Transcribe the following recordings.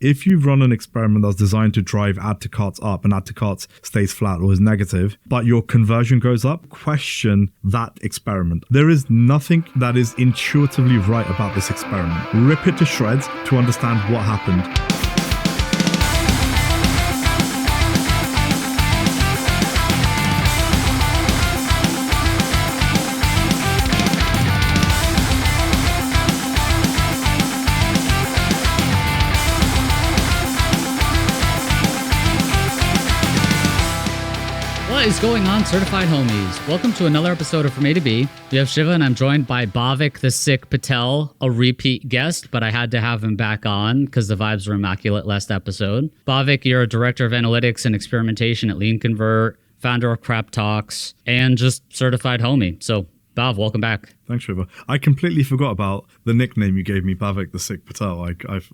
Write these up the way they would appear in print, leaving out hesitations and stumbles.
if you run an experiment that's designed to drive add to carts up and add to carts stays flat or is negative, but your conversion goes up, question that experiment. There is nothing that is intuitively right about this experiment. Rip it to shreds to understand what happened. What is going on, certified homies? Welcome to another episode of From A to B. We have Shiva and I'm joined by Bhavik, the sick Patel, a repeat guest, but I had to have him back on because the vibes were immaculate last episode. Bhavik, you're a director of analytics and experimentation at Lean Convert, founder of Crap Talks, and just certified homie. So, Bhav, welcome back. Thanks, Shiva. I completely forgot about the nickname you gave me, Bhavik, the sick Patel.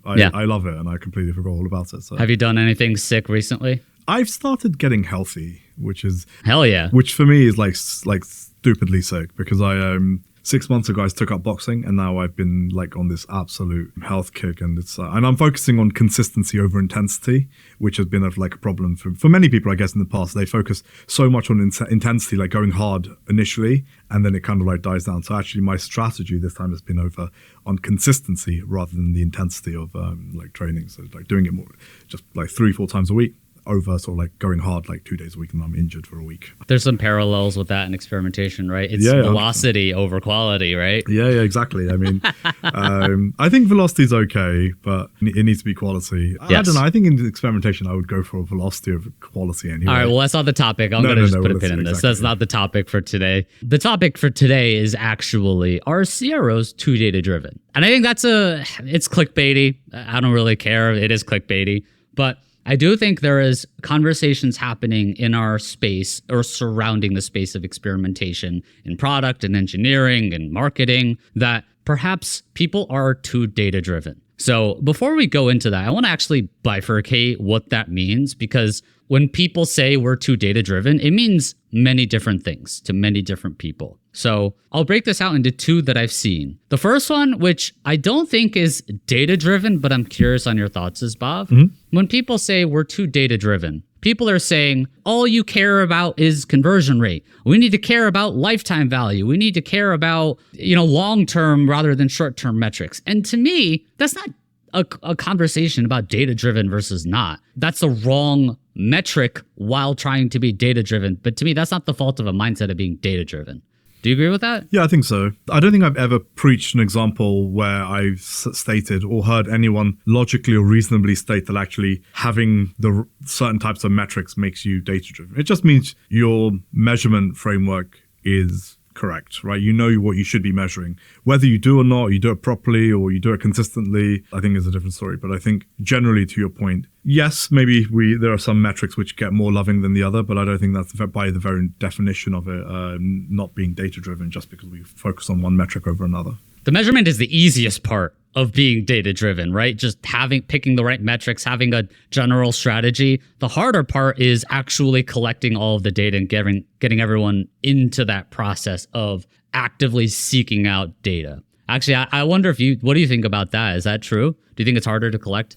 I love it, and I completely forgot all about it. So. Have you done anything sick recently? I've started getting healthy, which is hell yeah. Which for me is like stupidly sick because I 6 months ago I took up boxing and now I've been like on this absolute health kick and it's and I'm focusing on consistency over intensity, which has been a problem for many people I guess in the past. They focus so much on intensity, like going hard initially, and then it kind of like dies down. So actually my strategy this time has been over on consistency rather than the intensity of like training. So like doing it more, just like 3-4 times a week. Over sort of like going hard like 2 days a week and I'm injured for a week. There's some parallels with that in experimentation, right? It's velocity over quality, right? Yeah, exactly. I mean, I think velocity is okay, but it needs to be quality. Yes. I don't know. I think in the experimentation, I would go for a velocity over quality anyway. All right, well, that's not the topic. I'm going to put a pin in this. That's not the topic for today. The topic for today is actually, are CROs too data driven? And I think it's clickbaity. I don't really care. It is clickbaity, but I do think there is conversations happening in our space or surrounding the space of experimentation in product and engineering and marketing that perhaps people are too data driven. So before we go into that, I want to actually bifurcate what that means, because when people say we're too data driven, it means many different things to many different people. So I'll break this out into two that I've seen. The first one, which I don't think is data driven, but I'm curious on your thoughts, is Bhav. Mm-hmm. When people say we're too data driven, people are saying all you care about is conversion rate. We need to care about lifetime value. We need to care about, long-term rather than short-term metrics. And to me, that's not a conversation about data-driven versus not. That's the wrong metric while trying to be data-driven. But to me, that's not the fault of a mindset of being data-driven. Do you agree with that? Yeah, I think so. I don't think I've ever preached an example where I've stated or heard anyone logically or reasonably state that actually having the certain types of metrics makes you data-driven. It just means your measurement framework is correct, right? You know what you should be measuring. Whether you do or not, you do it properly or you do it consistently, I think is a different story. But I think generally to your point, yes, maybe there are some metrics which get more loving than the other, but I don't think that's by the very definition of it not being data-driven just because we focus on one metric over another. The measurement is the easiest part of being data-driven, right? Just picking the right metrics, having a general strategy. The harder part is actually collecting all of the data and getting everyone into that process of actively seeking out data. Actually, I wonder what do you think about that? Is that true? Do you think it's harder to collect?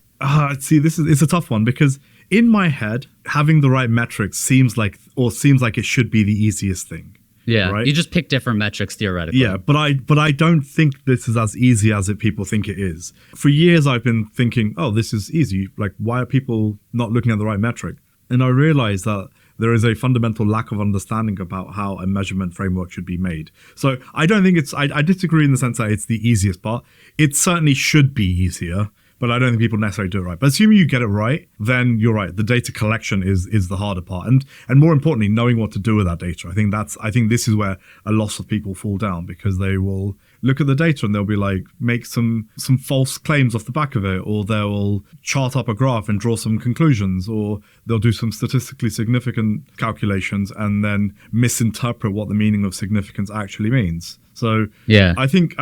See, it's a tough one because in my head, having the right metrics seems like it should be the easiest thing. Yeah, right? You just pick different metrics theoretically. Yeah, but I don't think this is as easy as people think it is. For years, I've been thinking, oh, this is easy. Like, why are people not looking at the right metric? And I realized that there is a fundamental lack of understanding about how a measurement framework should be made. So I don't think I disagree in the sense that it's the easiest part. It certainly should be easier, but I don't think people necessarily do it right. But assuming you get it right, then you're right. The data collection is the harder part, and more importantly, knowing what to do with that data. I think this is where a lot of people fall down because they will look at the data and they'll be like make some false claims off the back of it, or they'll chart up a graph and draw some conclusions, or they'll do some statistically significant calculations and then misinterpret what the meaning of significance actually means. So yeah, I think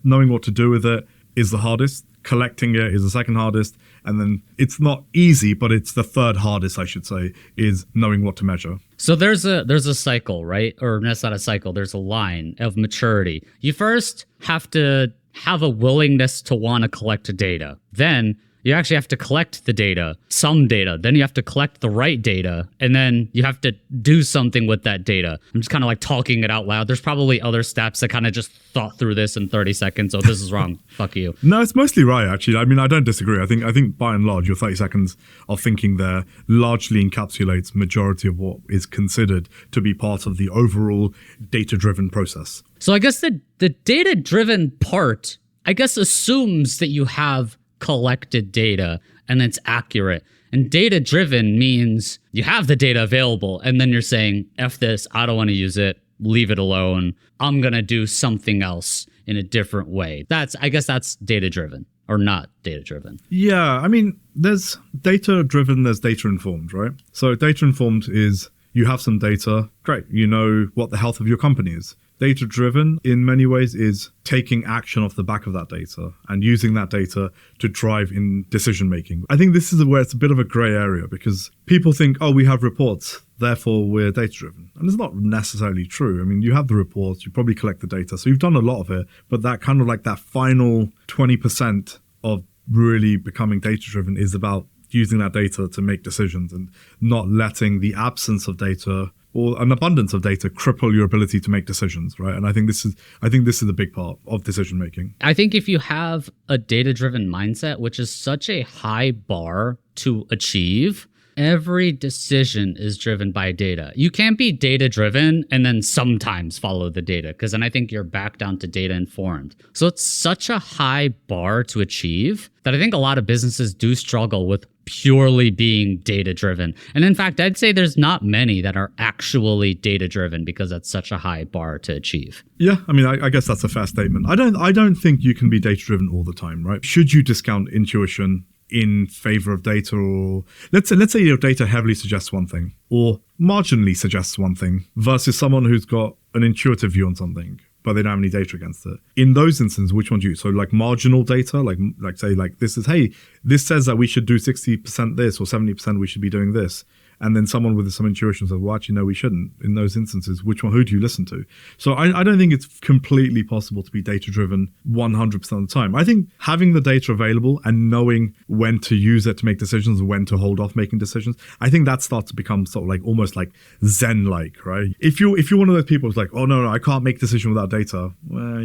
knowing what to do with it is the hardest. Collecting it is the second hardest, and then it's not easy, but it's the third hardest, I should say, is knowing what to measure. So there's a cycle, right? Or that's not a cycle. There's a line of maturity. You first have to have a willingness to want to collect data. Then You actually have to collect the data, some data. Then you have to collect the right data. And then you have to do something with that data. I'm just kind of like talking it out loud. There's probably other steps. I kind of just thought through this in 30 seconds. Oh, this is wrong. Fuck you. No, it's mostly right, actually. I mean, I don't disagree. I think by and large, your 30 seconds of thinking there largely encapsulates majority of what is considered to be part of the overall data-driven process. So I guess the data-driven part, I guess, assumes that you have collected data and it's accurate. And data-driven means you have the data available and then you're saying, F this, I don't want to use it, leave it alone. I'm going to do something else in a different way. I guess that's data-driven or not data-driven. Yeah, I mean, there's data-driven, there's data-informed, right? So data-informed is you have some data, great, you know what the health of your company is. Data-driven, in many ways, is taking action off the back of that data and using that data to drive in decision-making. I think this is where it's a bit of a gray area because people think, oh, we have reports, therefore we're data-driven. And it's not necessarily true. I mean, you have the reports, you probably collect the data, so you've done a lot of it, but that kind of like that final 20% of really becoming data-driven is about using that data to make decisions and not letting the absence of data or an abundance of data cripple your ability to make decisions, right? And I think this is a big part of decision making. I think if you have a data-driven mindset, which is such a high bar to achieve, every decision is driven by data. You can't be data-driven and then sometimes follow the data, because then I think you're back down to data-informed. So it's such a high bar to achieve that I think a lot of businesses do struggle with purely being data-driven. And in fact, I'd say there's not many that are actually data-driven because that's such a high bar to achieve. Yeah, I mean, I guess that's a fair statement. I don't think you can be data-driven all the time, right? Should you discount intuition in favor of data, or let's say your data heavily suggests one thing or marginally suggests one thing versus someone who's got an intuitive view on something but they don't have any data against it. In those instances, which one do you use? So like marginal data, like say like this is, hey, this says that we should do 60% this or 70% we should be doing this. And then someone with some intuition says, well, actually, no, we shouldn't. In those instances, who do you listen to? So I don't think it's completely possible to be data-driven 100% of the time. I think having the data available and knowing when to use it to make decisions, when to hold off making decisions, I think that starts to become sort of like almost like Zen-like, right? If you're one of those people who's like, oh, no, I can't make a decision without data, well,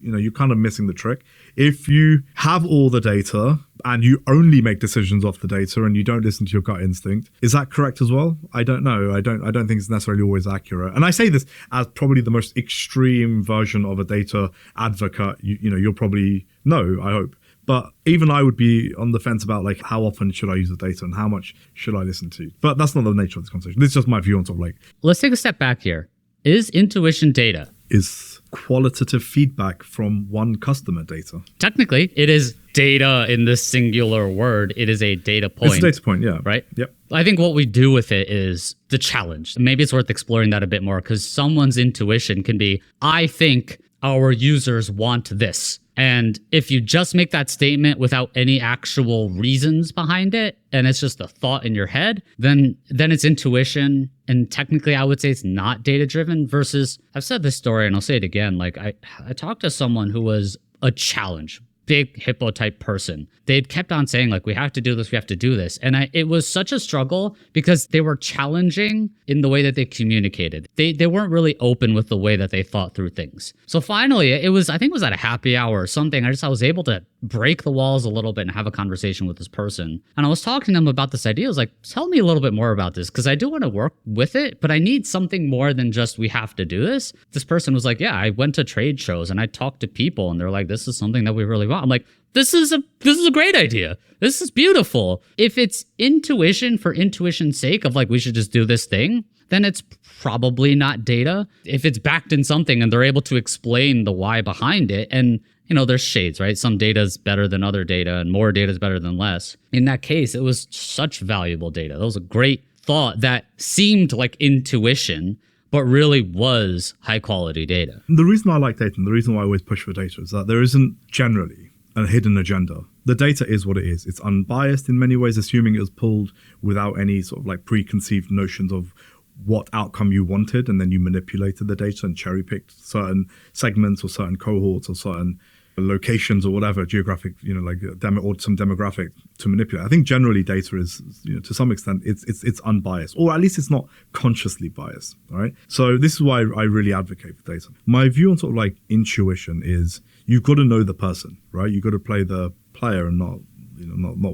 you're kind of missing the trick. If you have all the data and you only make decisions off the data and you don't listen to your gut instinct, is that correct as well? I don't know. I don't think it's necessarily always accurate. And I say this as probably the most extreme version of a data advocate. You'll probably know, I hope. But even I would be on the fence about like how often should I use the data and how much should I listen to. But that's not the nature of this conversation. This is just my view on sort of like. Let's take a step back here. Is intuition data? Is qualitative feedback from one customer data. Technically, it is data in this singular word. It is a data point. It's a data point, yeah. Right? Yep. I think what we do with it is the challenge. Maybe it's worth exploring that a bit more because someone's intuition can be, I think our users want this. And if you just make that statement without any actual reasons behind it, and it's just a thought in your head, then it's intuition. And technically, I would say it's not data-driven versus, I've said this story and I'll say it again. Like I talked to someone who was a challenge, big hippo type person. They'd kept on saying like, we have to do this, we have to do this. And it was such a struggle because they were challenging in the way that they communicated. They weren't really open with the way that they thought through things. So finally, I think it was at a happy hour or something. I was able to break the walls a little bit and have a conversation with this person. And I was talking to them about this idea. I was like, tell me a little bit more about this because I do want to work with it, but I need something more than just we have to do this. This person was like, yeah, I went to trade shows and I talked to people and they're like, this is something that we really want. I'm like, this is a great idea. This is beautiful. If it's intuition for intuition's sake of like, we should just do this thing, then it's probably not data. If it's backed in something and they're able to explain the why behind it, and there's shades, right? Some data is better than other data and more data is better than less. In that case, it was such valuable data. That was a great thought that seemed like intuition, but really was high quality data. The reason I like data and the reason why I always push for data is that there isn't generally a hidden agenda. The data is what it is. It's unbiased in many ways, assuming it was pulled without any sort of like preconceived notions of what outcome you wanted, and then you manipulated the data and cherry picked certain segments or certain cohorts or certain locations or whatever, geographic, like or some demographic to manipulate. I think generally data is, to some extent, it's unbiased, or at least it's not consciously biased, right? So this is why I really advocate for data. My view on sort of like intuition is you've got to know the person, right? You've got to play the player and not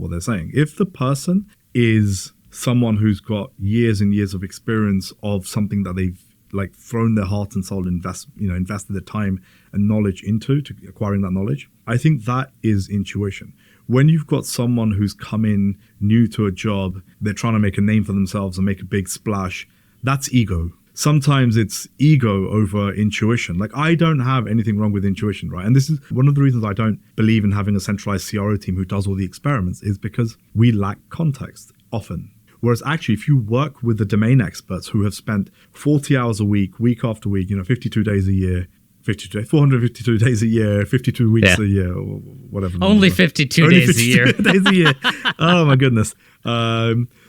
what they're saying. If the person is someone who's got years and years of experience of something that they've like thrown their heart and soul, invested their time and knowledge into to acquiring that knowledge, I think that is intuition. When you've got someone who's come in new to a job, they're trying to make a name for themselves and make a big splash, that's ego. Sometimes it's ego over intuition. Like, I don't have anything wrong with intuition, right? And this is one of the reasons I don't believe in having a centralized CRO team who does all the experiments, is because we lack context often. Whereas actually, if you work with the domain experts who have spent 40 hours a week, week after week, 52 days a year, 452 days a year, 52 weeks a year, or whatever. Only 52 days a year. Days a year. Oh my goodness.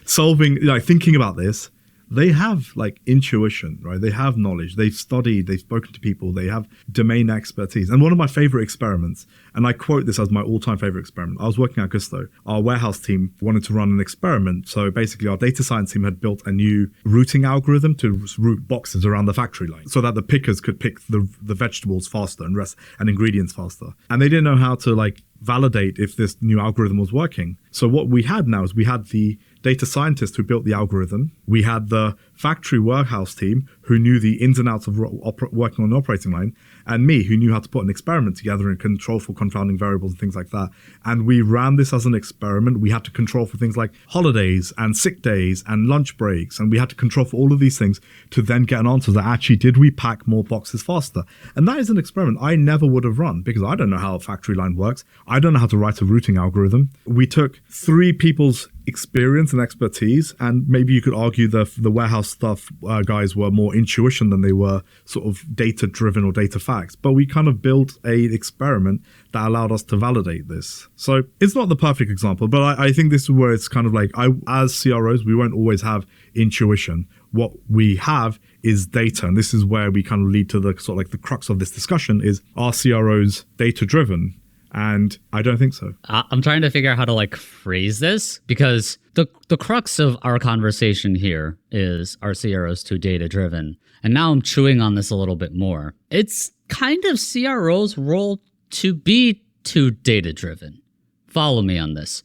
Thinking about this, they have like intuition, right? They have knowledge. They've studied, they've spoken to people, they have domain expertise. And one of my favorite experiments, and I quote this as my all-time favorite experiment, I was working at Gusto. Our warehouse team wanted to run an experiment. So basically our data science team had built a new routing algorithm to route boxes around the factory line so that the pickers could pick the vegetables faster and ingredients faster. And they didn't know how to like validate if this new algorithm was working. So what we had now is we had the data scientist who built the algorithm. We had the factory warehouse team who knew the ins and outs of working on the operating line, and me who knew how to put an experiment together and control for confounding variables and things like that. And we ran this as an experiment. We had to control for things like holidays and sick days and lunch breaks. And we had to control for all of these things to then get an answer that actually, did we pack more boxes faster? And that is an experiment I never would have run because I don't know how a factory line works. I don't know how to write a routing algorithm. We took 3 people's experience and expertise, and maybe you could argue the warehouse stuff guys were more intuition than they were sort of data driven or data facts, but we kind of built a experiment that allowed us to validate this. So it's not the perfect example, but I think this is where it's kind of like, as CROs, we won't always have intuition. What we have is data, and this is where we kind of lead to the sort of like the crux of this discussion is, are CROs data driven? And I don't think so. I'm trying to figure out how to like phrase this, because the crux of our conversation here is, are CROs too data driven? And now I'm chewing on this a little bit more. It's kind of CROs' role to be too data driven. Follow me on this.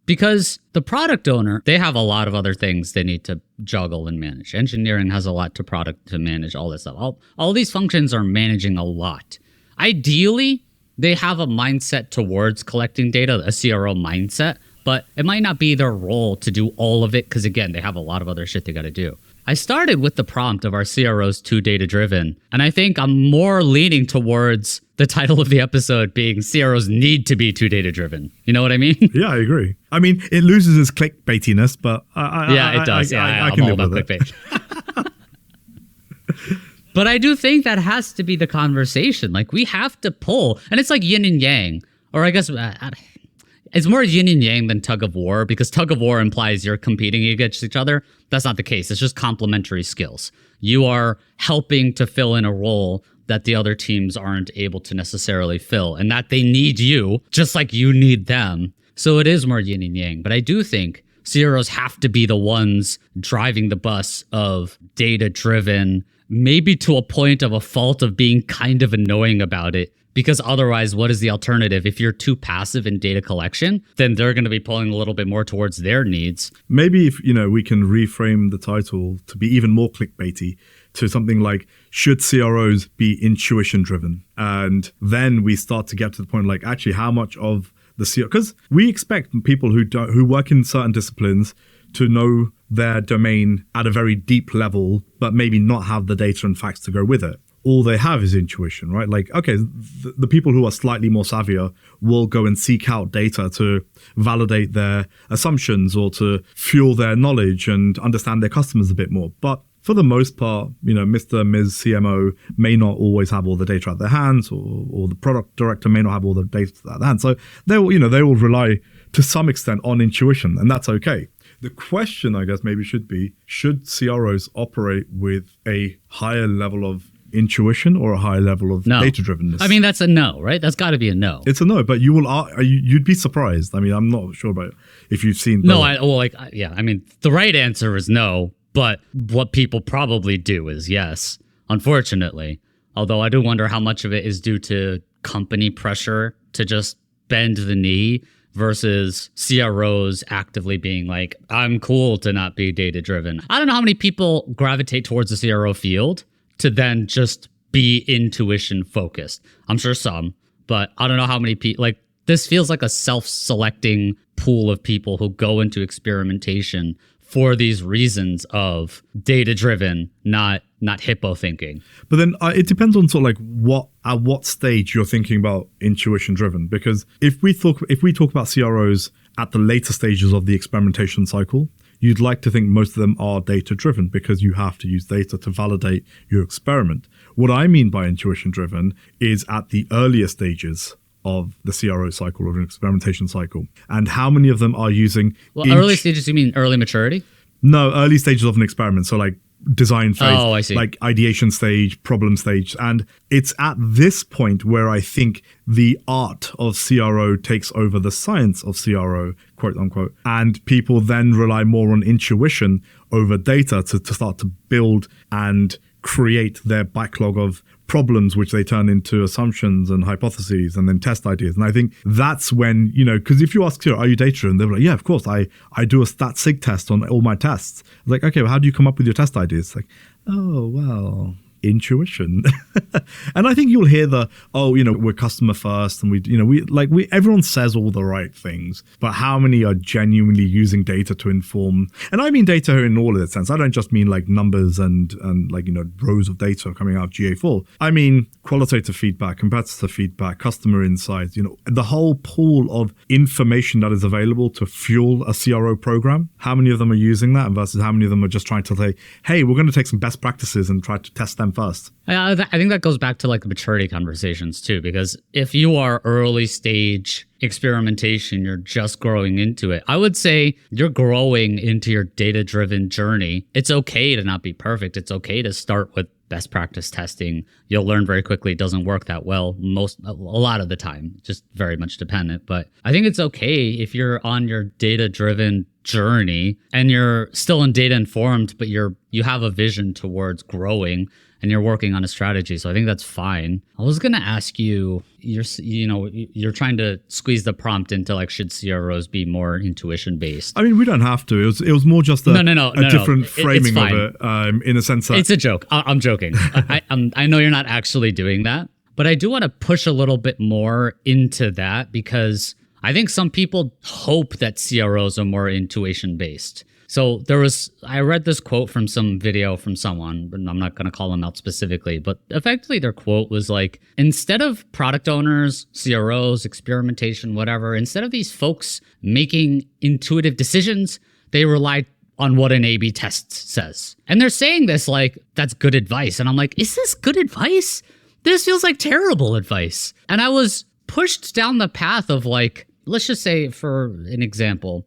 Because the product owner, they have a lot of other things they need to juggle and manage. Engineering has a lot to product to manage, all this stuff. All these functions are managing a lot. Ideally, they have a mindset towards collecting data, a CRO mindset, but it might not be their role to do all of it because, again, they have a lot of other shit they got to do. I started with the prompt of our CROs too data-driven, and I think I'm more leaning towards the title of the episode being CROs need to be too data-driven. You know what I mean? Yeah, I agree. I mean, it loses its clickbaitiness, but it does. I'm all about clickbait. But I do think that has to be the conversation. Like, we have to pull. And it's like yin and yang. Or I guess it's more yin and yang than tug of war, because tug of war implies you're competing against each other. That's not the case. It's just complementary skills. You are helping to fill in a role that the other teams aren't able to necessarily fill, and that they need you just like you need them. So it is more yin and yang. But I do think CROs have to be the ones driving the bus of data-driven, maybe to a point of a fault of being kind of annoying about it, because otherwise, what is the alternative? If you're too passive in data collection, then they're going to be pulling a little bit more towards their needs. Maybe if, we can reframe the title to be even more clickbaity to something like, should CROs be intuition driven? And then we start to get to the point like, actually, how much of the CRO, because we expect people who work in certain disciplines to know their domain at a very deep level, but maybe not have the data and facts to go with it. All they have is intuition, right? Like, okay, the people who are slightly more savvier will go and seek out data to validate their assumptions or to fuel their knowledge and understand their customers a bit more. But for the most part, Mr. Ms. CMO may not always have all the data at their hands, or the product director may not have all the data at their hands. So they will rely to some extent on intuition, and that's okay. The question, I guess, maybe should be, should CROs operate with a higher level of intuition or a higher level of data drivenness? I mean, that's a no, right? That's got to be a no. It's a no, but you'd be surprised. I mean, I'm not sure about if you've seen. I mean, the right answer is no, but what people probably do is yes, unfortunately. Although I do wonder how much of it is due to company pressure to just bend the knee versus CROs actively being like, I'm cool to not be data driven. I don't know how many people gravitate towards the CRO field to then just be intuition focused. I'm sure some, but I don't know how many people, like, this feels like a self-selecting pool of people who go into experimentation for these reasons of data driven, not hippo thinking. But then it depends on sort of like at what stage you're thinking about intuition driven. Because if we talk about CROs at the later stages of the experimentation cycle, you'd like to think most of them are data driven because you have to use data to validate your experiment. What I mean by intuition driven is at the earlier stages of the CRO cycle or an experimentation cycle, and how many of them are using early stages, you mean early maturity? No, early stages of an experiment, so like design phase, I see. Like ideation stage, problem stage. And it's at this point where I think the art of CRO takes over the science of CRO, quote unquote, and people then rely more on intuition over data to start to build and create their backlog of problems, which they turn into assumptions and hypotheses and then test ideas. And I think that's when, because if you ask, are you data driven? They're like, yeah, of course. I do a stat sig test on all my tests. Like, okay, well, how do you come up with your test ideas? Like, oh, well, intuition. And I think you'll hear we're customer first and everyone says all the right things, but how many are genuinely using data to inform? And I mean data in all of that sense. I don't just mean like numbers and rows of data coming out of GA4. I mean qualitative feedback, competitor feedback, customer insights, the whole pool of information that is available to fuel a CRO program. How many of them are using that versus how many of them are just trying to say, hey, we're going to take some best practices and try to test them first? I think that goes back to like the maturity conversations too, because if you are early stage experimentation, you're just growing into it. I would say you're growing into your data-driven journey. It's okay to not be perfect. It's okay to start with best practice testing. You'll learn very quickly it doesn't work that well a lot of the time, just very much dependent. But I think it's okay if you're on your data-driven journey and you're still in data informed, but you have a vision towards growing and you're working on a strategy. So I think that's fine. I was going to ask you, you're trying to squeeze the prompt into like, should CROs be more intuition based? I mean, we don't have to. It was more just a different framing of it, in a sense that... It's a joke. I'm joking. I know you're not actually doing that, but I do want to push a little bit more into that because I think some people hope that CROs are more intuition based. So I read this quote from some video from someone, but I'm not going to call them out specifically, but effectively their quote was like, instead of product owners, CROs, experimentation, whatever, instead of these folks making intuitive decisions, they rely on what an A/B test says. And they're saying this like, that's good advice. And I'm like, is this good advice? This feels like terrible advice. And I was pushed down the path of like, let's just say for an example,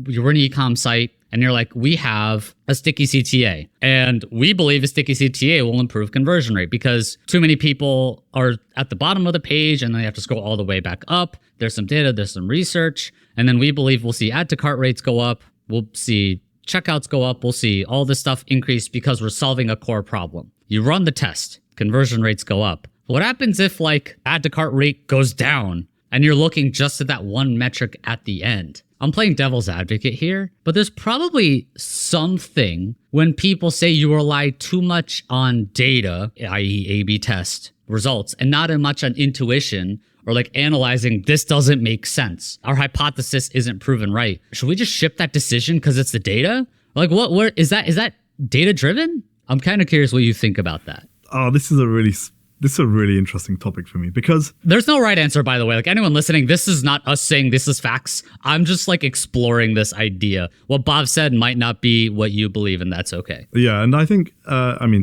you're an e-com site, and you're like, we have a sticky CTA, and we believe a sticky CTA will improve conversion rate because too many people are at the bottom of the page and then they have to scroll all the way back up. There's some data, there's some research, and then we believe we'll see add to cart rates go up, we'll see checkouts go up, we'll see all this stuff increase because we're solving a core problem. You run the test, conversion rates go up. What happens if like add to cart rate goes down and you're looking just at that one metric at the end? I'm playing devil's advocate here, but there's probably something when people say you rely too much on data, i.e. A/B test results, and not as much on intuition or like analyzing this doesn't make sense. Our hypothesis isn't proven right. Should we just ship that decision because it's the data? Like what is that data driven? I'm kind of curious what you think about that. Oh, this is a really interesting topic for me because there's no right answer, by the way. Like anyone listening, this is not us saying this is facts. I'm just like exploring this idea. What Bhav said might not be what you believe, and that's okay. Yeah, and I think,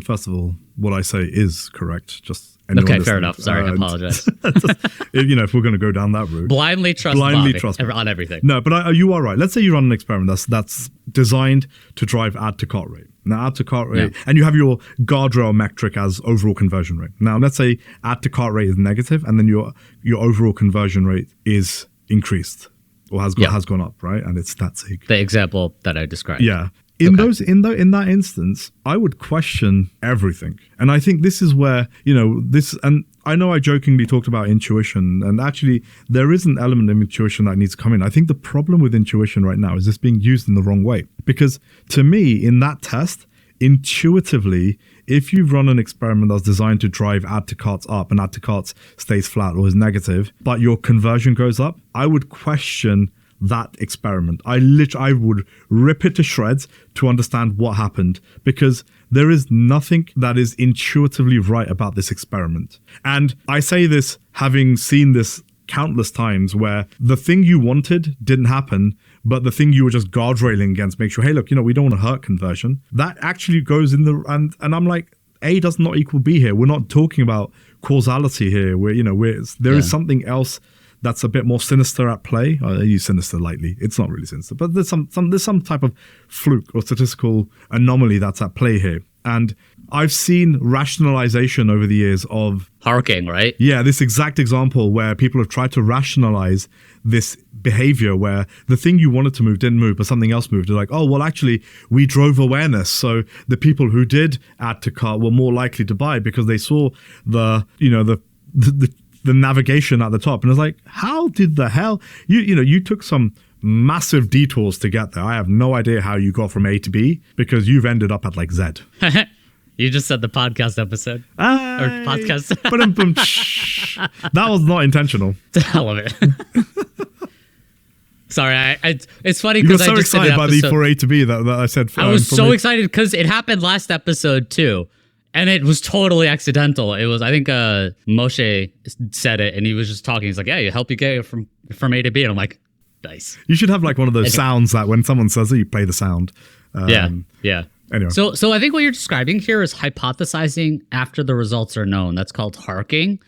first of all, what I say is correct. Just okay, fair enough. Sorry, I apologize. If we're going to go down that route, blindly trust Bhavik on everything. No, but you are right. Let's say you run an experiment that's designed to drive add to cart rate. Now, add to cart rate, and you have your guardrail metric as overall conversion rate. Now, let's say add to cart rate is negative, and then your overall conversion rate is increased or has gone up, right? And it's stat sig. The example that I described. Yeah. In that instance, I would question everything. And I think this is where, and I know I jokingly talked about intuition, and actually there is an element of intuition that needs to come in. I think the problem with intuition right now is it's being used in the wrong way. Because to me, in that test, intuitively, if you run an experiment that's designed to drive add to carts up and add to carts stays flat or is negative, but your conversion goes up, I would question that experiment. I would rip it to shreds to understand what happened, because there is nothing that is intuitively right about this experiment. And I say this having seen this countless times where the thing you wanted didn't happen, but the thing you were just guardrailing against make sure, hey, look, we don't want to hurt conversion. That actually goes in the, and I'm like, A does not equal B here. We're not talking about causality here. There is something else that's a bit more sinister at play. I use sinister lightly. It's not really sinister, but there's some type of fluke or statistical anomaly that's at play here. And I've seen rationalization over the years of HARKing, right? Yeah, this exact example where people have tried to rationalize this behavior where the thing you wanted to move didn't move, but something else moved. They're like, oh, well, actually, we drove awareness. So the people who did add to cart were more likely to buy because they saw the navigation at the top. And it's like, how did the hell you took some massive detours to get there. I have no idea how you got from A to B because you've ended up at like Z. You just said the podcast episode. Or podcast. That was not intentional. The hell of it. Sorry, it's funny because I just so excited by the for A to B that I said. I was so excited because it happened last episode too. And it was totally accidental. It was, I think Moshe said it and he was just talking. He's like, yeah, you help you get from A to B. And I'm like, nice. You should have like one of those sounds that when someone says it, you play the sound. Yeah. Anyway. So I think what you're describing here is hypothesizing after the results are known. That's called HARKing.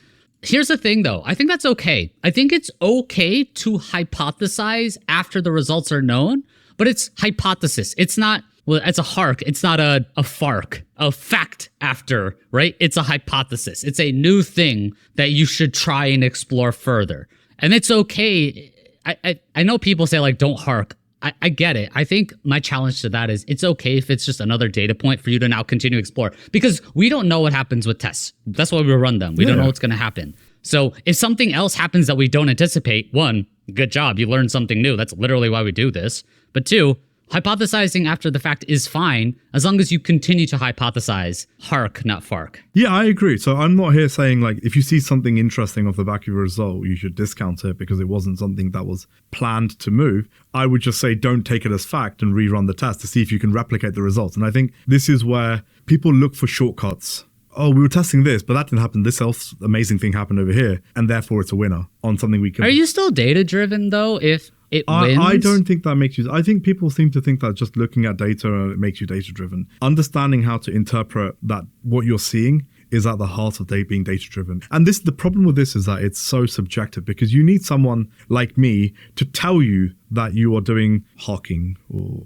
Here's the thing though. I think that's okay. I think it's okay to hypothesize after the results are known, but it's hypothesis. It's not, well, it's a HARK. It's not a FARK, a fact after, right? It's a hypothesis. It's a new thing that you should try and explore further. And it's okay. I know people say like, don't HARK. I get it. I think my challenge to that is it's okay if it's just another data point for you to now continue to explore because we don't know what happens with tests. That's why we run them. We don't know what's going to happen. So if something else happens that we don't anticipate, one, good job. You learned something new. That's literally why we do this. But two, hypothesizing after the fact is fine as long as you continue to hypothesize. HARK, not FARK. Yeah, I agree. So I'm not here saying like if you see something interesting off the back of your result, you should discount it because it wasn't something that was planned to move. I would just say don't take it as fact and rerun the test to see if you can replicate the results. And I think this is where people look for shortcuts. Oh, we were testing this, but that didn't happen. This else amazing thing happened over here, and therefore it's a winner on something we can. Are you still data-driven though? If it wins? I don't think that makes you. I think people seem to think that just looking at data makes you data-driven. Understanding how to interpret that what you're seeing is at the heart of being data-driven. And the problem with this is that it's so subjective because you need someone like me to tell you that you are doing HARKing or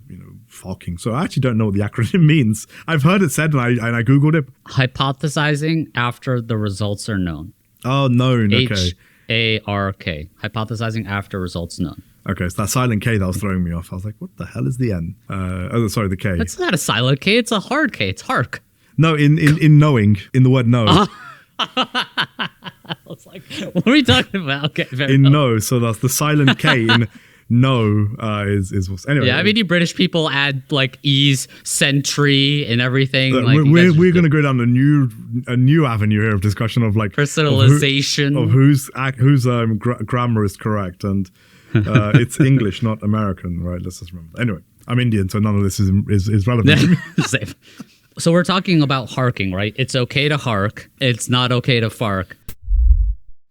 FARKing. So I actually don't know what the acronym means. I've heard it said and I googled it. Hypothesizing after the results are known. Oh, known. Okay. HARK. Hypothesizing after results known. Okay, so that silent K that was throwing me off. I was like, what the hell is the N? Sorry, the K. It's not a silent K. It's a hard K. It's HARK. No, in knowing, in the word know. I was like, what are we talking about? Okay, no, so that's the silent K in no is what's anyway. Yeah, I mean, you British people add like ease, century, and everything. We're going to go down a new avenue here of discussion of like personalization of whose grammar is correct, and it's English, not American, right? Let's just remember. Anyway, I'm Indian, so none of this is relevant to me. Same. So we're talking about HARKing, right? It's okay to HARK. It's not okay to FARK.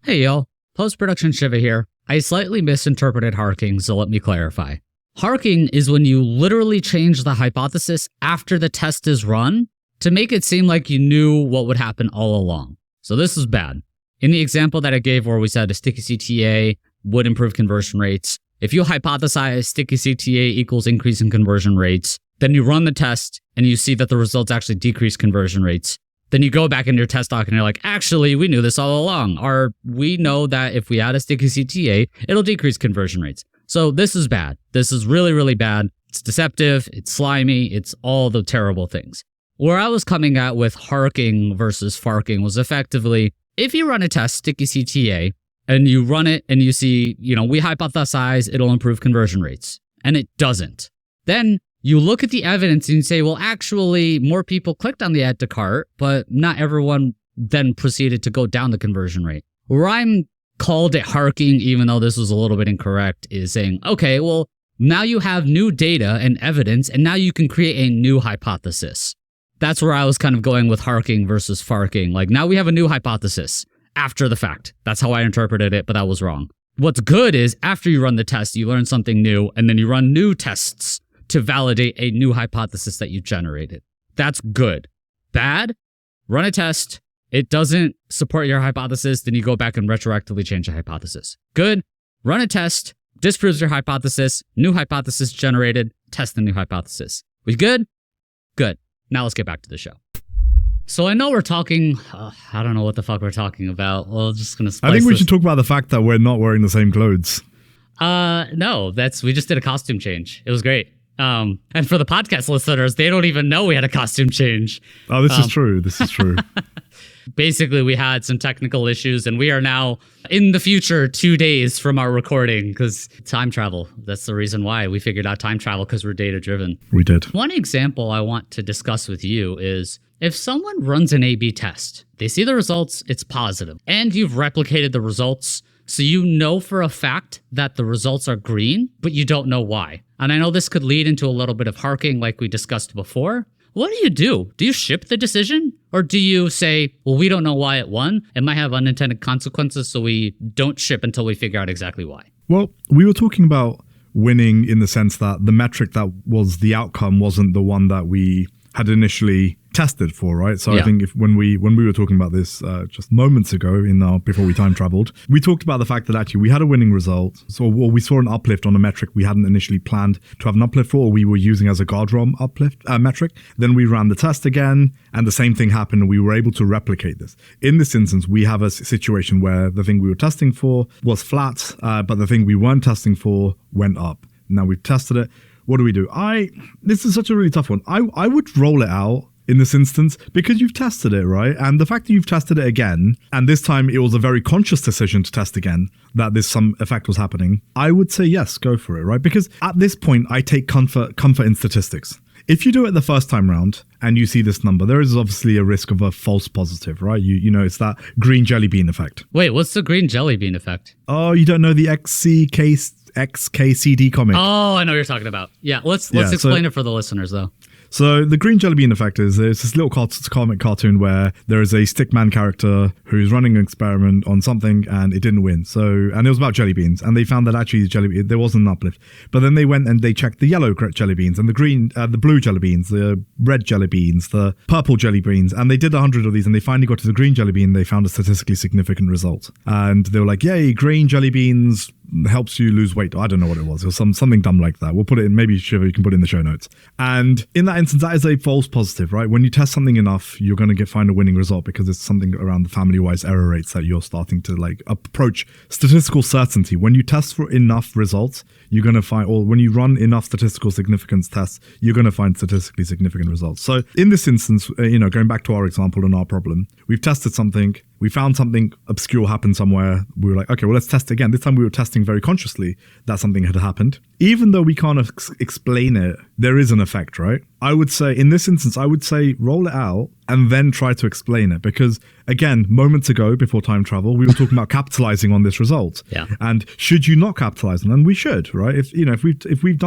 Hey, y'all. Post-production Shiva here. I slightly misinterpreted HARKing, so let me clarify. HARKing is when you literally change the hypothesis after the test is run to make it seem like you knew what would happen all along. So this is bad. In the example that I gave where we said a sticky CTA would improve conversion rates, if you hypothesize sticky CTA equals increase in conversion rates, then you run the test and you see that the results actually decrease conversion rates. Then you go back into your test doc and you're like, actually, we knew this all along. Or we know that if we add a sticky CTA, it'll decrease conversion rates. So this is bad. This is really, really bad. It's deceptive. It's slimy. It's all the terrible things. Where I was coming at with HARKing versus FARKing was effectively, if you run a test, sticky CTA, and you run it and you see, we hypothesize it'll improve conversion rates, and it doesn't. Then you look at the evidence and you say, well, actually, more people clicked on the add to cart, but not everyone then proceeded to go down the conversion rate. Where I'm called it HARKing, even though this was a little bit incorrect, is saying, okay, well, now you have new data and evidence, and now you can create a new hypothesis. That's where I was kind of going with HARKing versus FARKing. Like, now we have a new hypothesis after the fact. That's how I interpreted it, but that was wrong. What's good is after you run the test, you learn something new, and then you run new tests to validate a new hypothesis that you generated. That's good. Bad, run a test, it doesn't support your hypothesis, then you go back and retroactively change the hypothesis. Good, run a test, disproves your hypothesis, new hypothesis generated, test the new hypothesis. We good? Good. Now let's get back to the show. So I know we're talking, I don't know what the fuck we're talking about. Well, just gonna I think we should talk about the fact that we're not wearing the same clothes. No, we just did a costume change. It was great. And for the podcast listeners, they don't even know we had a costume change. Oh, this is true. This is true. Basically, we had some technical issues, and we are now in the future 2 days from our recording because time travel. That's the reason why we figured out time travel, because we're data driven. We did. One example I want to discuss with you is if someone runs an A/B test, they see the results, it's positive, and you've replicated the results. So you know for a fact that the results are green, but you don't know why. And I know this could lead into a little bit of HARKing like we discussed before. What do? Do you ship the decision? Or do you say, well, we don't know why it won. It might have unintended consequences, so we don't ship until we figure out exactly why. Well, we were talking about winning in the sense that the metric that was the outcome wasn't the one that we had initially tested for, right? So yeah. I think when we were talking about this just moments ago before we time traveled, we talked about the fact that actually we had a winning result. So we saw an uplift on a metric we hadn't initially planned to have an uplift for, or we were using as a guardrail uplift metric. Then we ran the test again, and the same thing happened, and we were able to replicate this. In this instance, we have a situation where the thing we were testing for was flat, but the thing we weren't testing for went up. Now we've tested it. What do? This is such a really tough one. I would roll it out in this instance because you've tested it, right? And the fact that you've tested it again, and this time it was a very conscious decision to test again, that some effect was happening, I would say yes, go for it, right? Because at this point, I take comfort in statistics. If you do it the first time round and you see this number, there is obviously a risk of a false positive, right? You know, it's that green jelly bean effect. Wait, what's the green jelly bean effect? Oh, you don't know the XKCD comic? Oh, I know what you're talking about. Yeah, let's explain it for the listeners, though. So the green jelly bean effect is there's this little comic cartoon where there is a stickman character who's running an experiment on something and it didn't win. And it was about jelly beans, and they found that actually there wasn't an uplift. But then they went and they checked the yellow jelly beans and the blue jelly beans, the red jelly beans, the purple jelly beans, and they did 100 of these, and they finally got to the green jelly bean. They found a statistically significant result, and they were like, "Yay, green jelly beans helps you lose weight." I don't know what it was. It was something dumb like that. We'll put it in, maybe Shiva, you can put it in the show notes. And in that instance, that is a false positive, right? When you test something enough, you're going to find a winning result because it's something around the family-wise error rates that you're starting to approach statistical certainty. When you test for enough results, you're going to find, or when you run enough statistical significance tests, you're going to find statistically significant results. So in this instance, going back to our example and our problem, we've tested something, we found something obscure happened somewhere. We were like, okay, well, let's test again. This time we were testing very consciously that something had happened. Even though we can't explain it, there is an effect, right? I would say, in this instance, roll it out and then try to explain it. Because again, moments ago, before time travel, we were talking about capitalizing on this result. Yeah. And should you not capitalize on it? And we should, right? If we've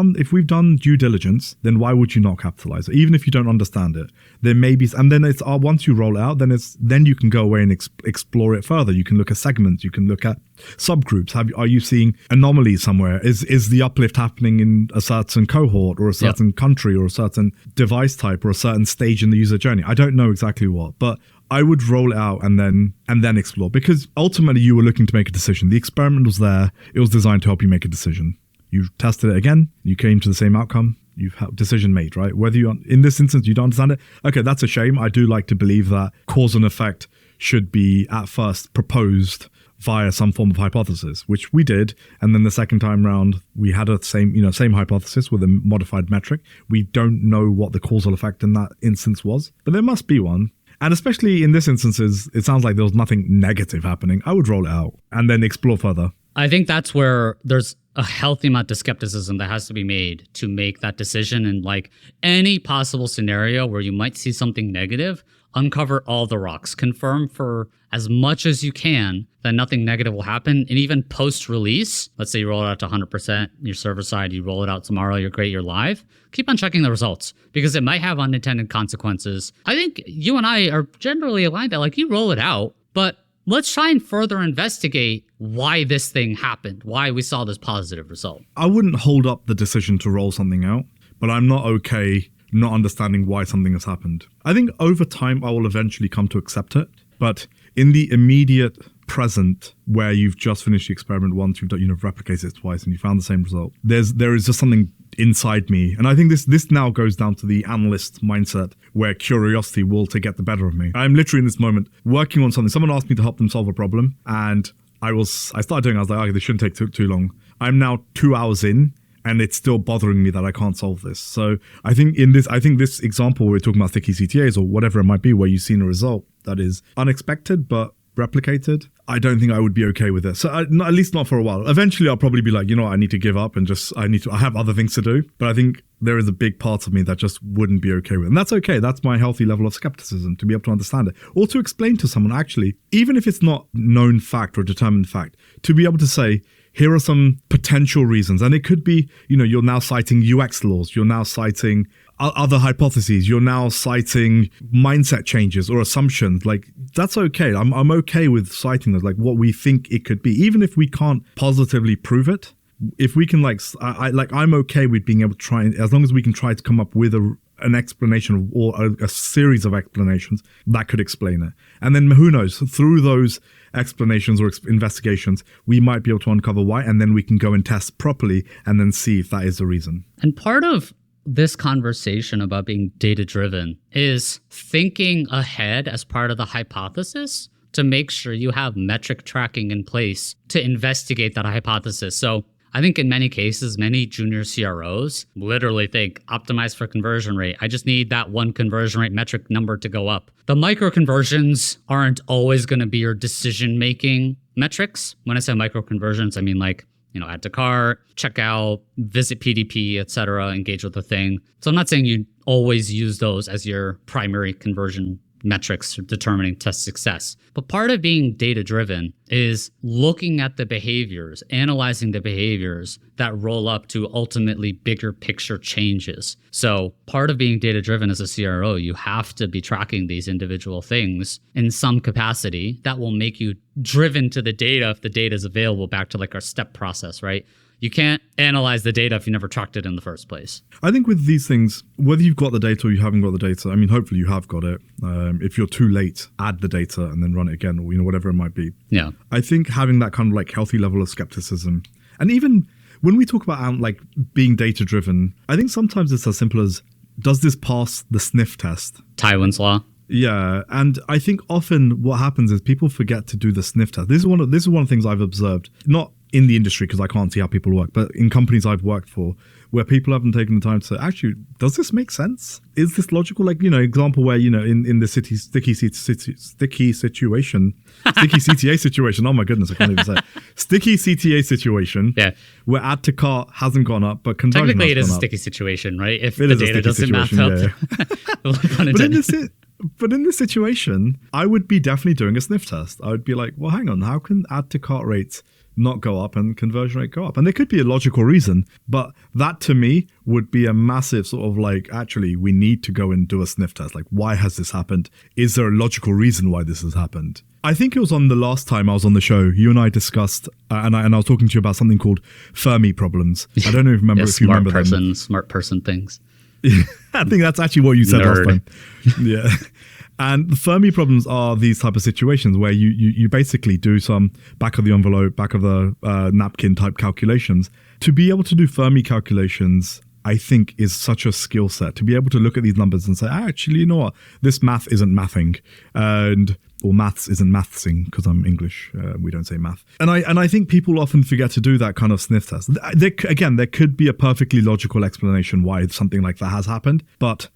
done due diligence, then why would you not capitalize it? Even if you don't understand it, there may be, and then it's once you roll it out, then you can go away and explore it further. You can look at segments, you can look at subgroups. Are you seeing anomalies somewhere? Is the uplift happening in a certain cohort or a certain country or a certain device type or a certain stage in the user journey? I don't know exactly what, but I would roll it out and then explore, because ultimately you were looking to make a decision. The experiment was there. It was designed to help you make a decision. You tested it again. You came to the same outcome. you've had decision made, right? Whether you, in this instance, you don't understand it. Okay, that's a shame. I do like to believe that cause and effect should be at first proposed via some form of hypothesis, which we did. And then the second time round, we had a same hypothesis with a modified metric. We don't know what the causal effect in that instance was, but there must be one. And especially in this instance, it sounds like there was nothing negative happening. I would roll it out and then explore further. I think that's where there's a healthy amount of skepticism that has to be made to make that decision. And like any possible scenario where you might see something negative, uncover all the rocks, confirm for as much as you can that nothing negative will happen. And even post-release, let's say you roll it out to 100%, your server side, you roll it out tomorrow, you're great, you're live, keep on checking the results because it might have unintended consequences. I think you and I are generally aligned that like you roll it out, but let's try and further investigate why this thing happened, why we saw this positive result. I wouldn't hold up the decision to roll something out, but I'm not okay not understanding why something has happened. I think over time I will eventually come to accept it, but in the immediate present where you've just finished the experiment once, you've replicated it twice and you found the same result, there is just something inside me. And I think this now goes down to the analyst mindset where curiosity will to get the better of me. I'm literally in this moment working on something. Someone asked me to help them solve a problem and I started doing it. I was like, okay, this shouldn't take too long. I'm now 2 hours in and it's still bothering me that I can't solve this. So I think this example where we're talking about sticky CTAs or whatever it might be, where you've seen a result that is unexpected but replicated, I don't think I would be okay with it. So at least not for a while. Eventually I'll probably be like, I need to give up and I have other things to do. But I think there is a big part of me that just wouldn't be okay with it. And that's okay. That's my healthy level of skepticism, to be able to understand it. Or to explain to someone, actually, even if it's not known fact or determined fact, to be able to say, here are some potential reasons. And it could be, you're now citing UX laws. You're now citing other hypotheses. You're now citing mindset changes or assumptions. Like, that's okay. I'm okay with citing those, like what we think it could be, even if we can't positively prove it. If we can, I'm okay with being able to try, as long as we can try to come up with an explanation or a series of explanations that could explain it. And then who knows, through those explanations or investigations, we might be able to uncover why, and then we can go and test properly and then see if that is the reason. And part of this conversation about being data-driven is thinking ahead as part of the hypothesis to make sure you have metric tracking in place to investigate that hypothesis. So I think in many cases, many junior CROs literally think optimize for conversion rate. I just need that one conversion rate metric number to go up. The micro conversions aren't always going to be your decision-making metrics. When I say micro conversions, I mean add to cart, checkout, visit PDP, etc., engage with the thing. So I'm not saying you always use those as your primary conversion metrics for determining test success. But part of being data-driven is looking at the behaviors, analyzing the behaviors that roll up to ultimately bigger picture changes. So part of being data-driven as a CRO, you have to be tracking these individual things in some capacity that will make you driven to the data if the data is available, back to like our step process, right? You can't analyze the data if you never tracked it in the first place. I think with these things, whether you've got the data or you haven't got the data, I mean, hopefully you have got it. If you're too late, add the data and then run it again, or whatever it might be. Yeah. I think having that kind of like healthy level of skepticism, and even when we talk about like being data driven, I think sometimes it's as simple as, does this pass the sniff test? Twyman's law. Yeah, and I think often what happens is people forget to do the sniff test. This is one of the things I've observed, not in the industry because I can't see how people work, but in companies I've worked for, where people haven't taken the time to say, actually, does this make sense? Is this logical? Like, example where, in the sticky situation, sticky CTA situation, oh my goodness, I can't even say it. Sticky CTA situation, yeah, where add to cart hasn't gone up, but conversion technically it is a up. sticky situation, right? If it the data doesn't match up. Yeah. But in this situation, I would be definitely doing a sniff test. I would be like, well, hang on, how can add to cart rates not go up and conversion rate go up? And there could be a logical reason, but that to me would be a massive sort of like, actually, we need to go and do a sniff test. Like, why has this happened? Is there a logical reason why this has happened? I think it was on the last time I was on the show, you and I discussed, and I was talking to you about something called Fermi problems. I don't know if you remember, if you remember them. Smart person things. I think that's actually what you said Nerd. last time. Yeah. And the Fermi problems are these type of situations where you basically do some back of the envelope, back of the napkin type calculations. To be able to do Fermi calculations, I think is such a skill set to be able to look at these numbers and say, actually, you know what, this math isn't mathing, or maths isn't mathsing, because I'm English. We don't say math. And I think people often forget to do that kind of sniff test. There could be a perfectly logical explanation why something like that has happened, but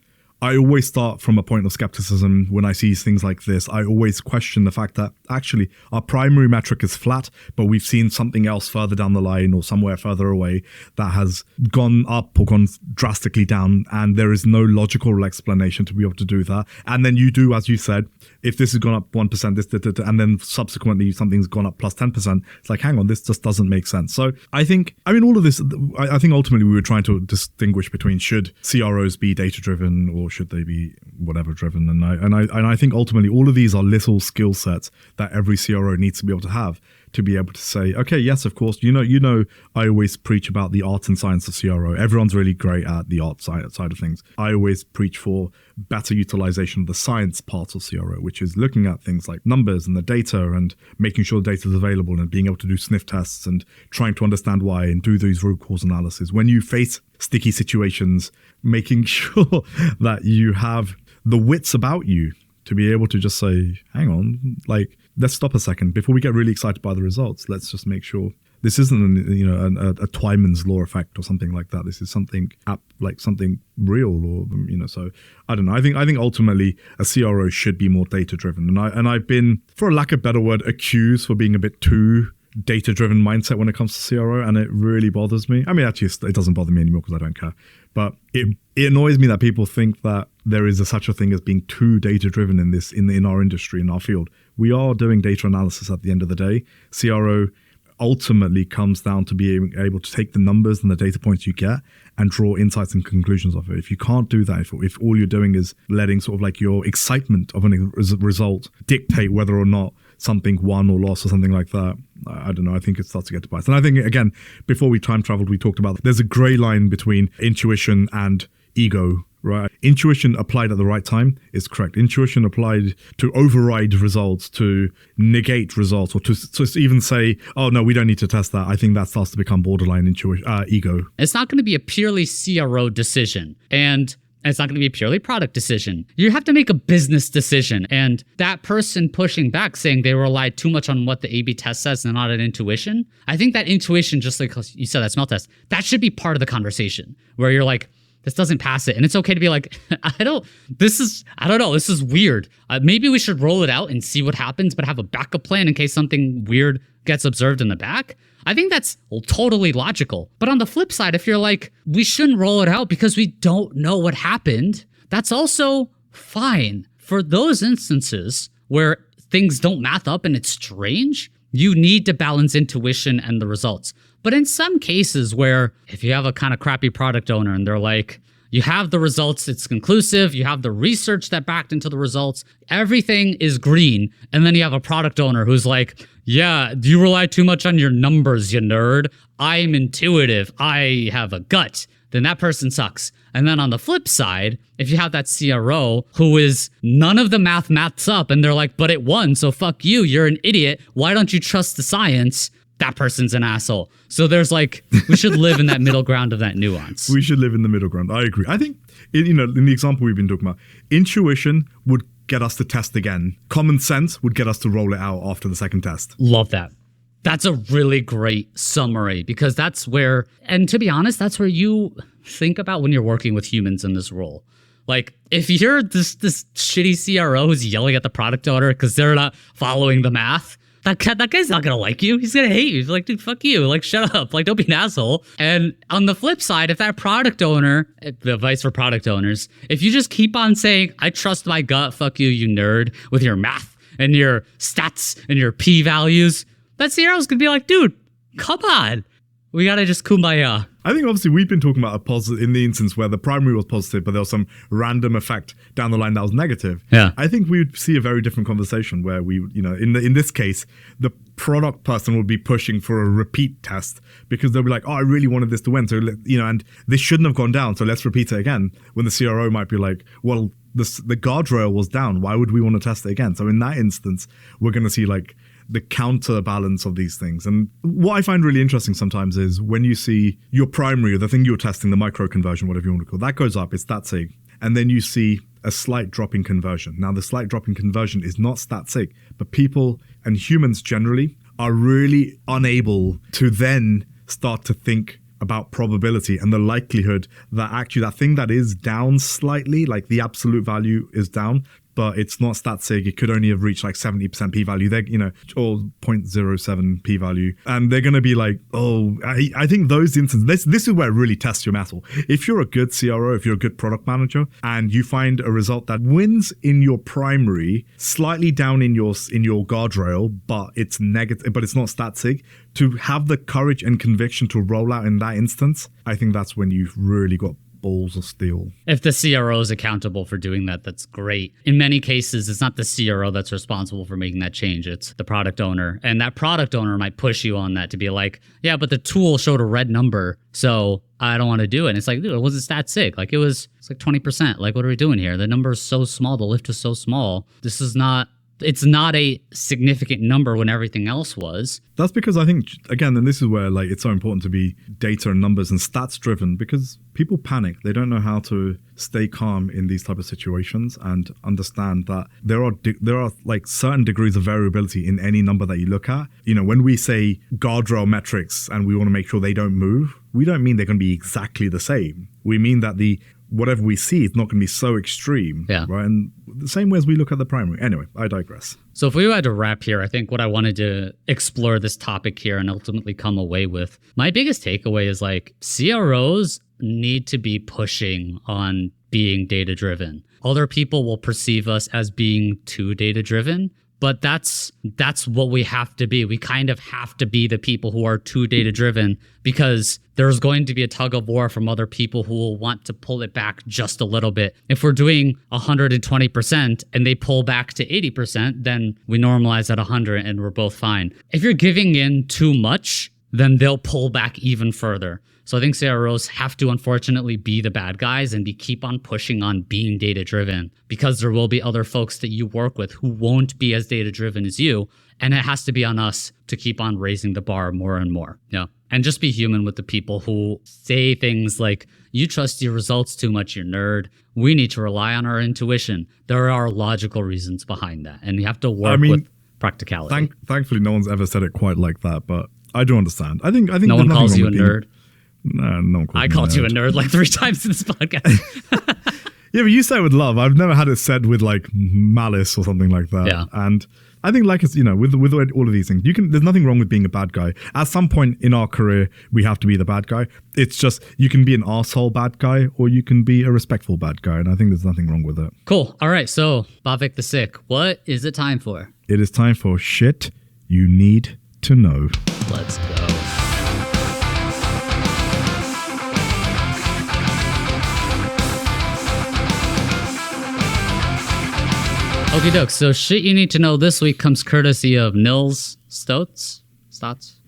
I always start from a point of skepticism when I see things like this. I always question the fact that actually our primary metric is flat, but we've seen something else further down the line or somewhere further away that has gone up or gone drastically down, and there is no logical explanation to be able to do that. And then you do, as you said, if this has gone up 1%, and then subsequently something's gone up plus 10%, it's like, hang on, this just doesn't make sense. So I think all of this, I think ultimately we were trying to distinguish between should CROs be data-driven or should they be whatever driven, and I think ultimately all of these are little skill sets that every CRO needs to be able to have to be able to say, okay, yes, of course, you know, I always preach about the art and science of CRO. Everyone's really great at the art side of things. I always preach for better utilization of the science part of CRO, which is looking at things like numbers and the data and making sure the data is available and being able to do sniff tests and trying to understand why and do those root cause analysis. When you face sticky situations, making sure that you have the wits about you to be able to just say, hang on, like, let's stop a second before we get really excited by the results. Let's just make sure this isn't a Twyman's law effect or something like that. This is something something real, or So I don't know. I think ultimately a CRO should be more data driven, and I've been, for a lack of a better word, accused for being a bit too data-driven mindset when it comes to CRO, and it really bothers me. I mean, actually, it doesn't bother me anymore because I don't care. But it annoys me that people think that there is such a thing as being too data-driven in our industry, in our field. We are doing data analysis at the end of the day. CRO ultimately comes down to being able to take the numbers and the data points you get and draw insights and conclusions of it. If you can't do that, if all you're doing is letting sort of like your excitement of a result dictate whether or not something won or lost or something like that, I don't know. I think it starts to get to bias. And I think, again, before we time traveled, we talked about there's a gray line between intuition and ego, right? Intuition applied at the right time is correct. Intuition applied to override results, to negate results, or to even say, oh, no, we don't need to test that. I think that starts to become borderline ego. It's not going to be a purely CRO decision. And it's not going to be a purely product decision. You have to make a business decision. And that person pushing back saying they relied too much on what the A/B test says and not an intuition, I think that intuition, just like you said, that smell test, that should be part of the conversation where you're like, this doesn't pass it. And it's okay to be like, I don't know, this is weird. Maybe we should roll it out and see what happens, but have a backup plan in case something weird gets observed in the back. I think that's totally logical. But on the flip side, if you're like, we shouldn't roll it out because we don't know what happened, that's also fine. For those instances where things don't math up and it's strange, you need to balance intuition and the results. But in some cases where if you have a kind of crappy product owner and they're like, you have the results, it's conclusive, you have the research that backed into the results, everything is green, and then you have a product owner who's like, yeah, you rely too much on your numbers, you nerd. I'm intuitive, I have a gut. Then that person sucks. And then on the flip side, if you have that CRO who is none of the maths up and they're like, but it won, so fuck you, you're an idiot, why don't you trust the science? That person's an asshole. So there's like, we should live in that middle ground of that nuance. We should live in the middle ground. I agree. I think, in the example we've been talking about, intuition would get us to test again. Common sense would get us to roll it out after the second test. Love that. That's a really great summary, because that's where, and to be honest, that's where you think about when you're working with humans in this role. Like, if you're this shitty CRO who's yelling at the product owner because they're not following the math, that guy's not gonna like you. He's gonna hate you. He's like, dude, fuck you. Like, shut up. Like, don't be an asshole. And on the flip side, if that product owner, the advice for product owners, if you just keep on saying, I trust my gut, fuck you, you nerd, with your math and your stats and your p-values, that CRO's gonna be like, dude, come on. We gotta just kumbaya. I think obviously we've been talking about a positive in the instance where the primary was positive, but there was some random effect down the line that was negative. Yeah. I think we would see a very different conversation where we, in this case, the product person would be pushing for a repeat test because they'll be like, oh, I really wanted this to win. So, and this shouldn't have gone down. So let's repeat it again. When the CRO might be like, well, the guardrail was down. Why would we want to test it again? So in that instance, we're going to see like the counterbalance of these things. And what I find really interesting sometimes is when you see your primary, or the thing you're testing, the micro conversion, whatever you want to call it, that goes up, it's stat sig. And then you see a slight drop in conversion. Now, the slight drop in conversion is not stat sig, but people and humans generally are really unable to then start to think about probability and the likelihood that actually that thing that is down slightly, like the absolute value is down, but it's not stat sig. It could only have reached like 70% p-value. They're, or 0.07 p-value. And they're going to be like, oh, I think those instances, this is where it really tests your mettle. If you're a good CRO, if you're a good product manager, and you find a result that wins in your primary, slightly down in your guardrail, but it's negative, but it's not stat sig, to have the courage and conviction to roll out in that instance, I think that's when you've really got balls of steel. If the CRO is accountable for doing that, that's great. In many cases, it's not the CRO that's responsible for making that change. It's the product owner. And that product owner might push you on that to be like, yeah, but the tool showed a red number, so I don't want to do it. And it's like, dude, it wasn't stat sig. Like it's like 20%. Like, what are we doing here? The number is so small. The lift is so small. It's not a significant number when everything else was. That's because I think, again, and this is where like it's so important to be data and numbers and stats driven, because people panic. They don't know how to stay calm in these type of situations and understand that there are like certain degrees of variability in any number that you look at. When we say guardrail metrics and we want to make sure they don't move, we don't mean they're going to be exactly the same. We mean that whatever we see is not going to be so extreme, right? And the same way as we look at the primary. Anyway, I digress. So if we had to wrap here, I think what I wanted to explore this topic here and ultimately come away with, my biggest takeaway is like CROs need to be pushing on being data-driven. Other people will perceive us as being too data-driven, but that's what we have to be. We kind of have to be the people who are too data-driven because there's going to be a tug of war from other people who will want to pull it back just a little bit. If we're doing 120% and they pull back to 80%, then we normalize at 100 and we're both fine. If you're giving in too much, then they'll pull back even further. So I think CROs have to unfortunately be the bad guys and keep on pushing on being data-driven, because there will be other folks that you work with who won't be as data-driven as you. And it has to be on us to keep on raising the bar more and more. Yeah. And just be human with the people who say things like, you trust your results too much, you nerd. We need to rely on our intuition. There are logical reasons behind that. And you have to work with practicality. Thankfully, no one's ever said it quite like that, but I do understand. I think no one calls you a nerd. No one calls I called you a nerd like 3 times in this podcast. Yeah, but you say it with love. I've never had it said with like malice or something like that. Yeah. And I think like it's, with all of these things, there's nothing wrong with being a bad guy. At some point in our career, we have to be the bad guy. It's just, you can be an arsehole bad guy or you can be a respectful bad guy. And I think there's nothing wrong with it. Cool. All right. So Bhavik the Sick, what is it time for? It is time for shit you need to know. Let's go. Okie doke. So shit you need to know this week comes courtesy of Nils Stotz.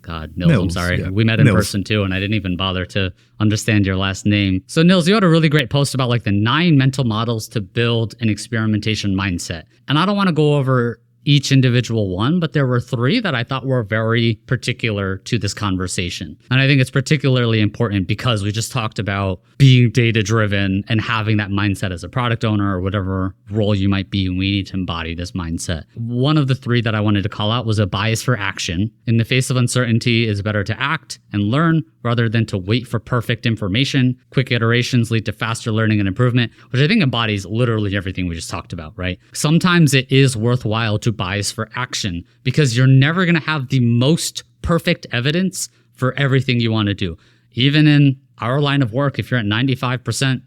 God, Nils, I'm sorry. Yeah. We met in person too, and I didn't even bother to understand your last name. So Nils, you had a really great post about like the 9 mental models to build an experimentation mindset. And I don't want to go over each individual one, but there were 3 that I thought were very particular to this conversation. And I think it's particularly important because we just talked about being data-driven and having that mindset as a product owner or whatever role you might be. We need to embody this mindset. One of the 3 that I wanted to call out was a bias for action. In the face of uncertainty, it's better to act and learn rather than to wait for perfect information. Quick iterations lead to faster learning and improvement, which I think embodies literally everything we just talked about, right? Sometimes it is worthwhile to bias for action because you're never going to have the most perfect evidence for everything you want to do. Even in our line of work, if you're at 95%,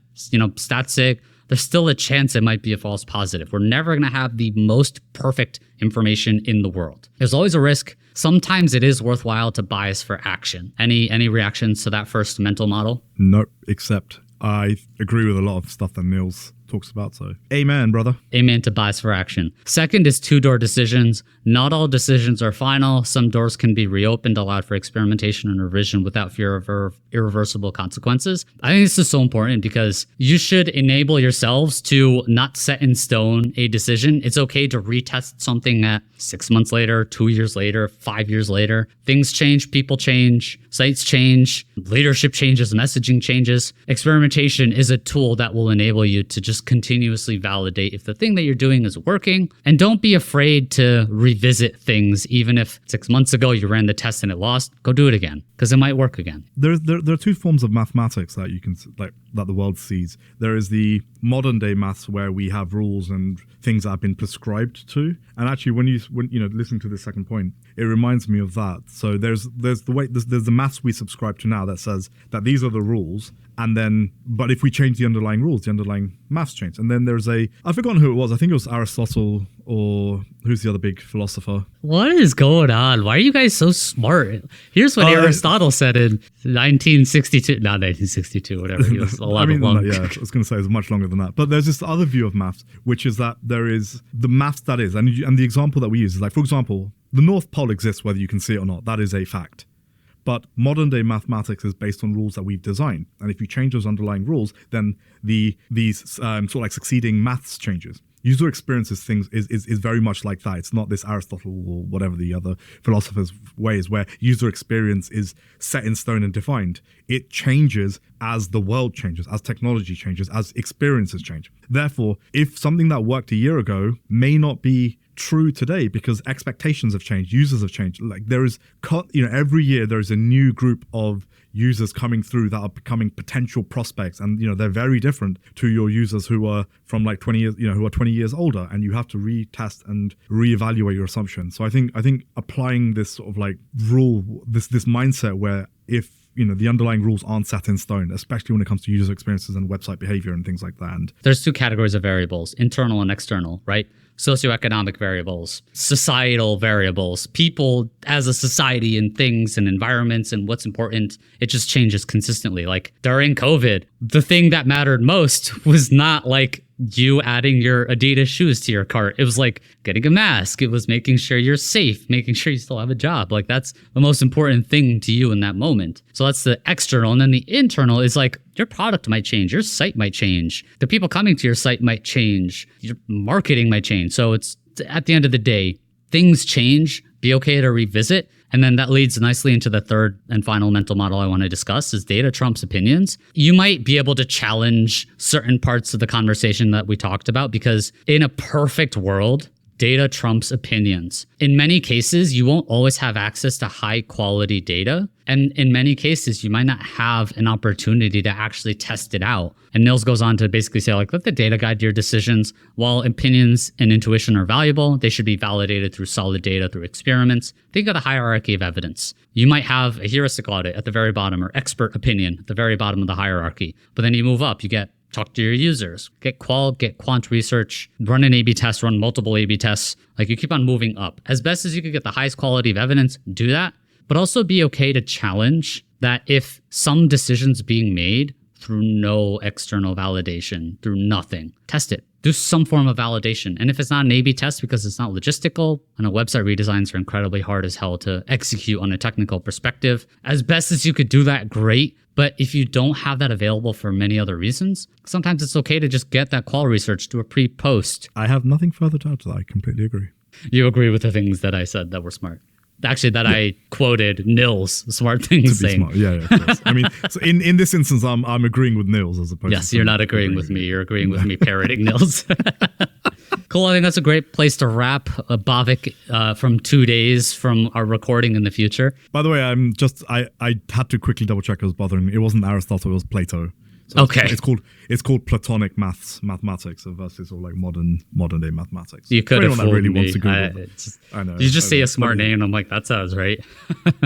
stat sig, there's still a chance it might be a false positive. We're never going to have the most perfect information in the world. There's always a risk. Sometimes it is worthwhile to bias for action. Any reactions to that first mental model? Nope, except I agree with a lot of stuff that Nils talks about. So amen, brother. Amen to bias for action. Second is two-door decisions. Not all decisions are final. Some doors can be reopened, allowed for experimentation and revision without fear of irreversible consequences. I think this is so important because you should enable yourselves to not set in stone a decision. It's okay to retest something at 6 months later, 2 years later, 5 years later. Things change, people change, sites change, leadership changes, messaging changes. Experimentation is a tool that will enable you to just continuously validate if the thing that you're doing is working. And don't be afraid to revisit things. Even if 6 months ago you ran the test and it lost, go do it again because it might work again. There are two forms of mathematics that you can that the world sees. There is the modern day maths where we have rules and things that have been prescribed to. And actually, when you listening to the second point, it reminds me of that. So there's the maths we subscribe to now that says that these are the rules, and then but if we change the underlying rules, the underlying maths change. And then there's I've forgotten who it was. I think it was Aristotle, or who's the other big philosopher? What is going on? Why are you guys so smart? Here's what Aristotle said in 1962, not 1962, whatever. He was a lot longer. Yeah, I was going to say it's much longer than that. But there's this other view of maths, which is that there is the maths that is, and the example that we use is like, for example, the North Pole exists whether you can see it or not. That is a fact. But modern day mathematics is based on rules that we've designed. And if you change those underlying rules, then these sort of like succeeding maths changes. User experiences things is very much like that. It's not this Aristotle or whatever the other philosophers' ways where user experience is set in stone and defined. It changes as the world changes, as technology changes, as experiences change. Therefore, if something that worked a year ago may not be true today because expectations have changed, users have changed. Like there is, every year there is a new group of users coming through that are becoming potential prospects, and they're very different to your users who are from like 20 years, who are 20 years older, and you have to retest and reevaluate your assumptions. So I think applying this sort of like rule, this mindset where if the underlying rules aren't set in stone, especially when it comes to user experiences and website behavior and things like that. And there's two categories of variables, internal and external, right? Socioeconomic variables, societal variables, people as a society and things and environments and what's important, it just changes consistently. Like during COVID, the thing that mattered most was not like you adding your Adidas shoes to your cart. It was like getting a mask. It was making sure you're safe, making sure you still have a job. Like that's the most important thing to you in that moment. So that's the external. And then the internal is like your product might change, your site might change, the people coming to your site might change, your marketing might change. So it's at the end of the day, things change. Be okay to revisit. And then that leads nicely into the third and final mental model I want to discuss is data trumps opinions. You might be able to challenge certain parts of the conversation that we talked about because in a perfect world, data trumps opinions. In many cases, you won't always have access to high quality data. And in many cases, you might not have an opportunity to actually test it out. And Nils goes on to basically say, like, let the data guide your decisions. While opinions and intuition are valuable, they should be validated through solid data, through experiments. Think of the hierarchy of evidence. You might have a heuristic audit at the very bottom or expert opinion at the very bottom of the hierarchy. But then you move up, you get talk to your users, get quant research, run an A/B test, run multiple A/B tests. Like you keep on moving up. As best as you can get the highest quality of evidence, do that. But also be okay to challenge that if some decisions being made through no external validation, through nothing, test it. Do some form of validation. And if it's not an A/B test because it's not logistical, and website redesigns are incredibly hard as hell to execute on a technical perspective, as best as you could do that, great. But if you don't have that available for many other reasons, sometimes it's okay to just get that qual research, do a pre-post. I have nothing further to add to that. I completely agree. You agree with the things that I said that were smart? Actually, that I quoted Nils, smart things saying. Smart. Yeah, of course. I mean, so in this instance, I'm agreeing with Nils as opposed to... Yes, you're not agreeing with me. You're agreeing with me parroting Nils. Cool. I think that's a great place to wrap. Bhavik from 2 days from our recording in the future. By the way, I had to quickly double check. It was bothering me. It wasn't Aristotle. It was Plato. So okay. It's called Platonic mathematics versus all like modern day mathematics. You could have fooled really me. Wants to Google I know. You just say a smart name, and I'm like, that sounds right.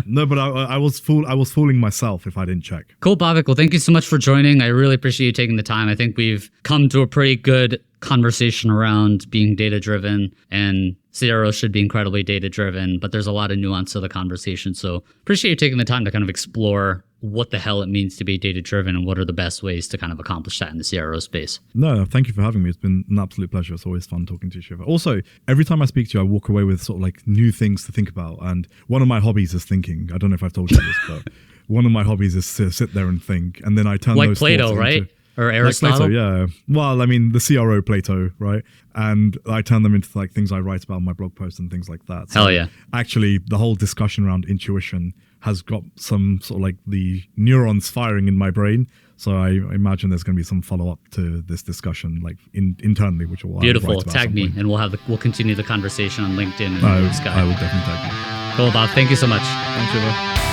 No, but I was fooling myself if I didn't check. Cool, Bhavik. Well, thank you so much for joining. I really appreciate you taking the time. I think we've come to a pretty good conversation around being data driven, and CROs should be incredibly data driven, but there's a lot of nuance to the conversation. So appreciate you taking the time to kind of explore what the hell it means to be data-driven and what are the best ways to kind of accomplish that in the CRO space. No, thank you for having me. It's been an absolute pleasure. It's always fun talking to you, Shiva. Also, every time I speak to you, I walk away with sort of like new things to think about. And one of my hobbies is thinking. I don't know if I've told you this, but one of my hobbies is to sit there and think. And then I turn like those Plato, thoughts right? into, Or Aristotle? Like Plato, yeah. Well, I mean, the CRO Plato, right? And I turn them into like things I write about in my blog posts and things like that. So Hell yeah. Actually, the whole discussion around intuition has got some sort of like the neurons firing in my brain. So I imagine there's going to be some follow-up to this discussion, like internally, which will beautiful. Tag me, and we'll continue the conversation on LinkedIn and Skype. I will definitely tag you. Cool, Bob. Thank you so much. Thanks, Shiva.